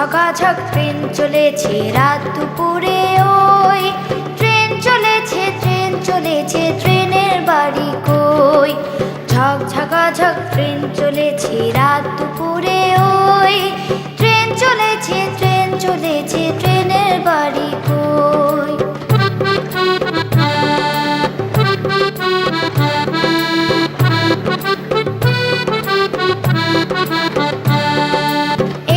ঝকাঝক train চলেছে রাত দুপুরে ওই ট্রেন চলেছে ট্রেনের বাড়ি কই। ঝক ঝকাঝক ট্রেন চলেছে রাত দুপুরে ওই ট্রেন চলেছে ট্রেনের বাড়ি কই।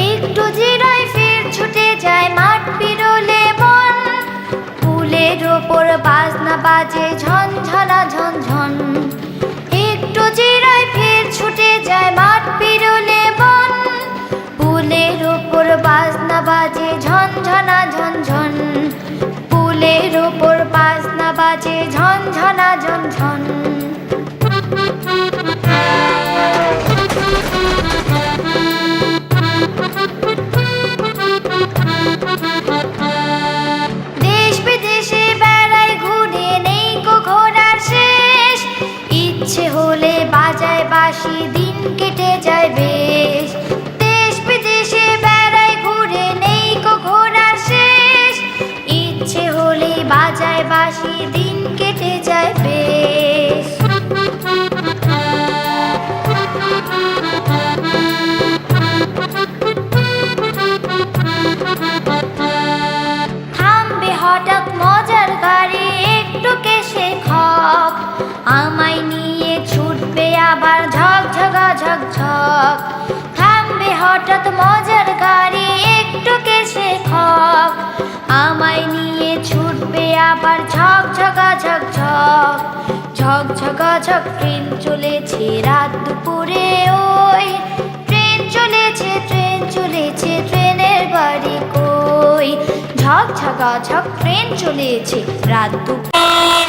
একটু জিরায় ফের ছুটে যায় মাঠ পেরোলে বন, পুলের ওপর বাজনা বাজে ঝনঝনা ঝনঝন। একটু জিরায় ফের ছুটে যায় মাঠ পেরোলে বন, পুলের ওপর বাজনা বাজে ঝনঝনা ঝনঝন। পুলের ওপর বাজনা বাজে ঝনঝনা ঝনঝন। দেশ বিদেশে বেড়ায় ঘুরে নেই কো ঘোরার শেষ, ইচ্ছে হলে বাজায় বাঁশি দিন কেটে যায় বেশ। দেশ বিদেশে বেড়ায় ঘুরে নেই কো ঘোরার শেষ, ইচ্ছে হলে বাজায় বাঁশি দিন কেটে যায় বেশ। থামবে হঠাৎ মজার গাড়ি একটু কেশে খপ, আমায় নিয়ে ছুটবে আবার ঝক ঝকা ঝক ঝক। থামবে হঠাৎ মজার গাড়ি একটু কেশে খপ, আমায় নিয়ে ছুটবে আবার ঝক ঝকা ঝক ঝক। ঝক ঝকা ঝক ট্রেন চলেছে রাত দুপুরে ওই ট্রেন চলেছে ট্রেনের বাড়ি কই। ঝক ঝকা ঝক ট্রেন চলেছে রাত দুপুরে।